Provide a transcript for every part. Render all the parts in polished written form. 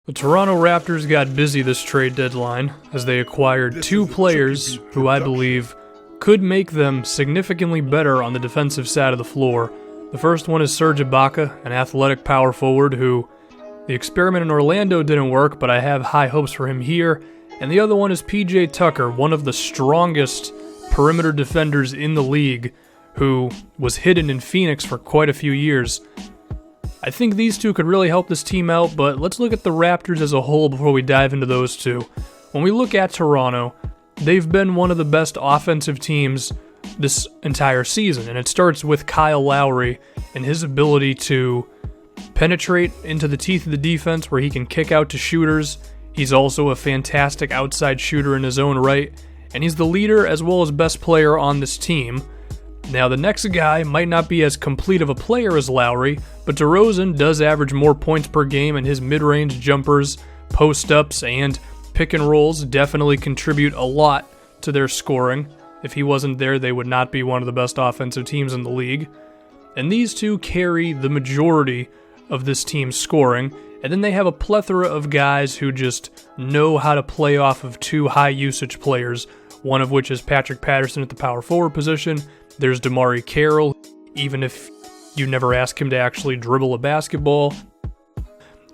The Toronto Raptors got busy this trade deadline as they acquired two players who I believe could make them significantly better on the defensive side of the floor. The first one is Serge Ibaka, an athletic power forward who the experiment in Orlando didn't work, but I have high hopes for him here. And the other one is PJ Tucker, one of the strongest perimeter defenders in the league, who was hidden in Phoenix for quite a few years. I think these two could really help this team out, but let's look at the Raptors as a whole before we dive into those two. When we look at Toronto, they've been one of the best offensive teams this entire season, and it starts with Kyle Lowry and his ability to penetrate into the teeth of the defense where he can kick out to shooters. He's also a fantastic outside shooter in his own right, and he's the leader as well as best player on this team. Now, the next guy might not be as complete of a player as Lowry, but DeRozan does average more points per game, and his mid-range jumpers, post-ups, and pick and rolls definitely contribute a lot to their scoring. If he wasn't there, they would not be one of the best offensive teams in the league. And these two carry the majority of this team's scoring, and then they have a plethora of guys who just know how to play off of two high-usage players, one of which is Patrick Patterson at the power forward position. There's DeMarre Carroll, even if you never ask him to actually dribble a basketball.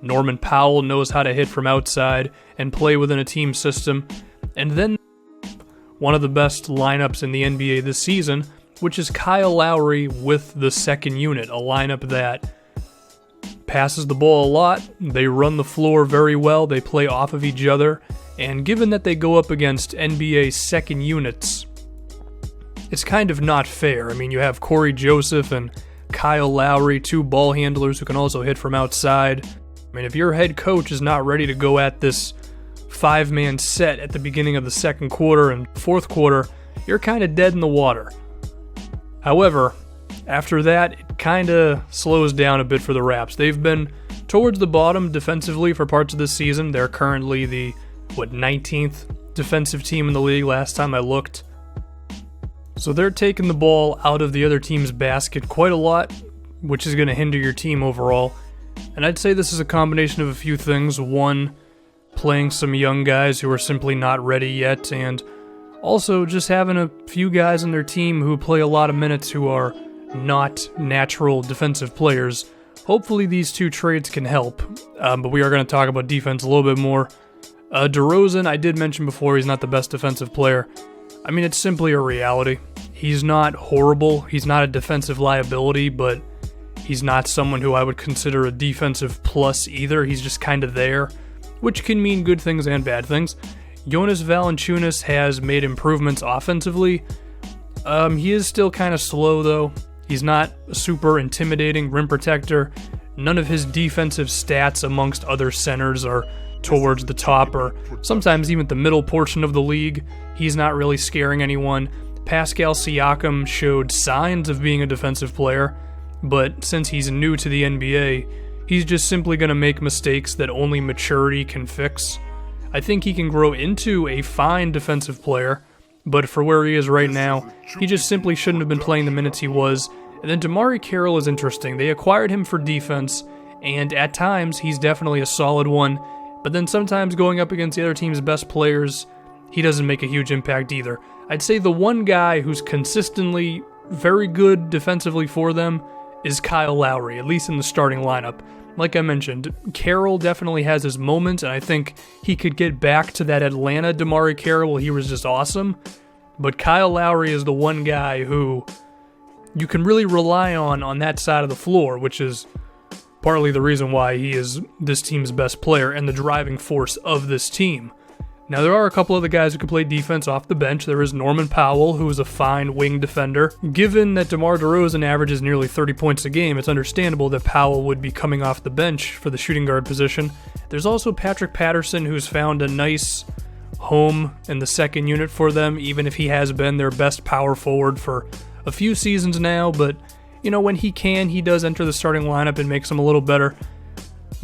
Norman Powell knows how to hit from outside and play within a team system. And then one of the best lineups in the NBA this season, which is Kyle Lowry with the second unit, a lineup that passes the ball a lot, they run the floor very well, they play off of each other, and given that they go up against NBA second units, it's kind of not fair. I mean, you have Corey Joseph and Kyle Lowry, two ball handlers who can also hit from outside. I mean, if your head coach is not ready to go at this five-man set at the beginning of the second quarter and fourth quarter, you're kind of dead in the water. However, after that, it kind of slows down a bit for the Raps. They've been towards the bottom defensively for parts of this season. They're currently the, 19th defensive team in the league last time I looked. So they're taking the ball out of the other team's basket quite a lot, which is going to hinder your team overall. And I'd say this is a combination of a few things. One, playing some young guys who are simply not ready yet, and also just having a few guys on their team who play a lot of minutes who are not natural defensive players. Hopefully these two trades can help, but we are going to talk about defense a little bit more. DeRozan, I did mention before, he's not the best defensive player. I mean, it's simply a reality. He's not horrible, he's not a defensive liability, but he's not someone who I would consider a defensive plus either. He's just kind of there, which can mean good things and bad things. Jonas Valanciunas has made improvements offensively. He is still kind of slow, though. He's not a super intimidating rim protector. None of his defensive stats amongst other centers are towards the top or sometimes even the middle portion of the league. He's not really scaring anyone. Pascal Siakam showed signs of being a defensive player, but since he's new to the NBA, he's just simply going to make mistakes that only maturity can fix. I think he can grow into a fine defensive player, but for where he is right now, he just simply shouldn't have been playing the minutes he was. And then DeMarre Carroll is interesting. They acquired him for defense, and at times he's definitely a solid one, but then sometimes going up against the other team's best players, he doesn't make a huge impact either. I'd say the one guy who's consistently very good defensively for them is Kyle Lowry, at least in the starting lineup. Like I mentioned, Carroll definitely has his moments, and I think he could get back to that Atlanta DeMarre Carroll where he was just awesome. But Kyle Lowry is the one guy who you can really rely on that side of the floor, which is partly the reason why he is this team's best player and the driving force of this team. Now, there are a couple other guys who can play defense off the bench. There is Norman Powell, who is a fine wing defender. Given that DeMar DeRozan averages nearly 30 points a game, it's understandable that Powell would be coming off the bench for the shooting guard position. There's also Patrick Patterson, who's found a nice home in the second unit for them, even if he has been their best power forward for a few seasons now. But, when he can, he does enter the starting lineup and makes them a little better.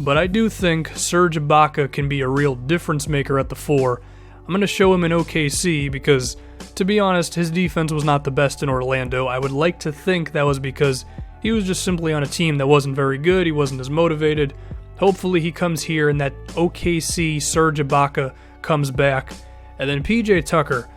But I do think Serge Ibaka can be a real difference maker at the 4. I'm going to show him in OKC because, to be honest, his defense was not the best in Orlando. I would like to think that was because he was just simply on a team that wasn't very good, he wasn't as motivated, Hopefully he comes here and that OKC Serge Ibaka comes back. And then PJ Tucker,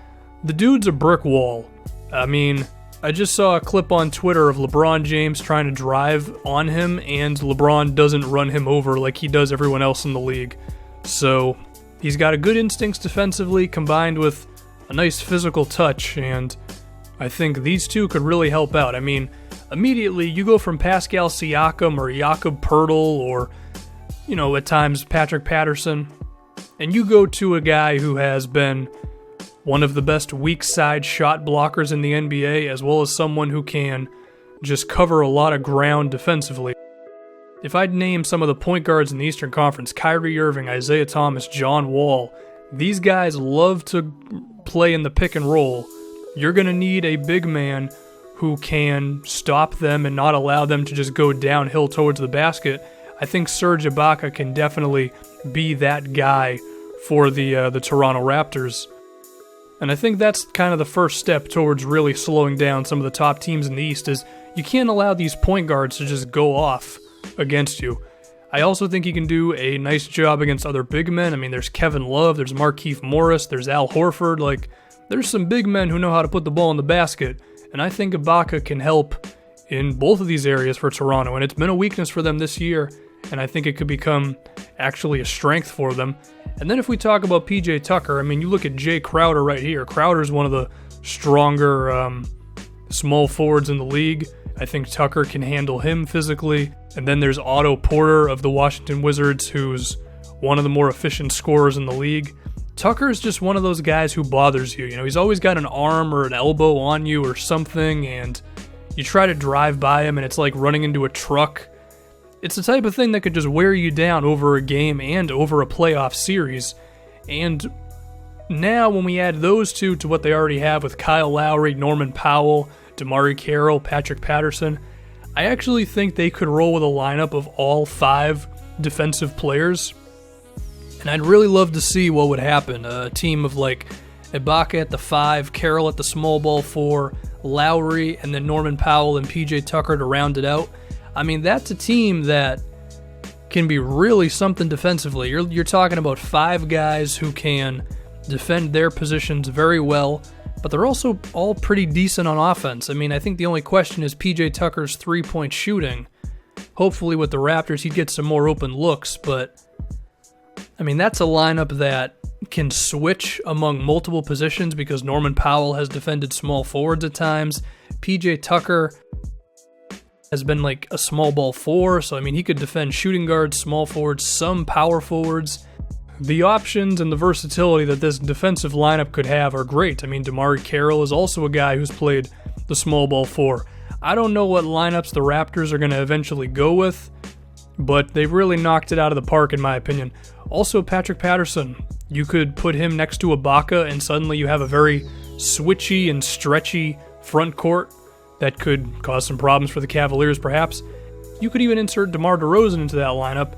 the dude's a brick wall. I mean, I just saw a clip on Twitter of LeBron James trying to drive on him, and LeBron doesn't run him over like he does everyone else in the league. So he's got a good instincts defensively combined with a nice physical touch, and I think these two could really help out. I mean, immediately you go from Pascal Siakam or Jakob Poeltl or, at times Patrick Patterson, and you go to a guy who has been one of the best weak side shot blockers in the NBA, as well as someone who can just cover a lot of ground defensively. If I'd name some of the point guards in the Eastern Conference, Kyrie Irving, Isaiah Thomas, John Wall, these guys love to play in the pick and roll. You're going to need a big man who can stop them and not allow them to just go downhill towards the basket. I think Serge Ibaka can definitely be that guy for the Toronto Raptors. And I think that's kind of the first step towards really slowing down some of the top teams in the East, is you can't allow these point guards to just go off against you. I also think he can do a nice job against other big men. I mean, there's Kevin Love, there's Markieff Morris, there's Al Horford. There's some big men who know how to put the ball in the basket, and I think Ibaka can help in both of these areas for Toronto, and it's been a weakness for them this year, and I think it could become actually a strength for them. And then if we talk about PJ Tucker, I mean, you look at Jay Crowder right here. Crowder's one of the stronger small forwards in the league. I think Tucker can handle him physically. And then there's Otto Porter of the Washington Wizards, who's one of the more efficient scorers in the league. Tucker is just one of those guys who bothers you. He's always got an arm or an elbow on you or something, and you try to drive by him, and it's like running into a truck. It's the type of thing that could just wear you down over a game and over a playoff series. And now when we add those two to what they already have with Kyle Lowry, Norman Powell, DeMarre Carroll, Patrick Patterson, I actually think they could roll with a lineup of all 5 defensive players. And I'd really love to see what would happen. A team of Ibaka at the 5, Carroll at the small ball 4, Lowry, and then Norman Powell and PJ Tucker to round it out. I mean, that's a team that can be really something defensively. You're talking about 5 guys who can defend their positions very well, but they're also all pretty decent on offense. I mean, I think the only question is PJ Tucker's three-point shooting. Hopefully with the Raptors, he'd get some more open looks, but I mean, that's a lineup that can switch among multiple positions because Norman Powell has defended small forwards at times. PJ Tucker has been a small ball 4, so I mean, he could defend shooting guards, small forwards, some power forwards. The options and the versatility that this defensive lineup could have are great. I mean, DeMarre Carroll is also a guy who's played the small ball 4. I don't know what lineups the Raptors are going to eventually go with, but they've really knocked it out of the park in my opinion. Also, Patrick Patterson, you could put him next to Ibaka and suddenly you have a very switchy and stretchy front court that could cause some problems for the Cavaliers perhaps. You could even insert DeMar DeRozan into that lineup,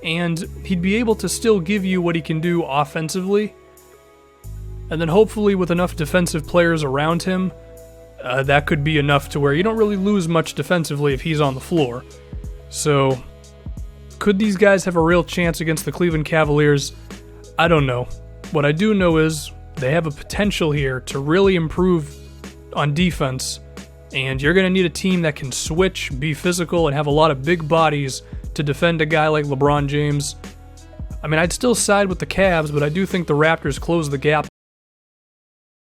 and he'd be able to still give you what he can do offensively. And then hopefully with enough defensive players around him, that could be enough to where you don't really lose much defensively if he's on the floor. So, could these guys have a real chance against the Cleveland Cavaliers? I don't know. What I do know is they have a potential here to really improve on defense, and you're going to need a team that can switch, be physical, and have a lot of big bodies to defend a guy like LeBron James. I mean, I'd still side with the Cavs, but I do think the Raptors close the gap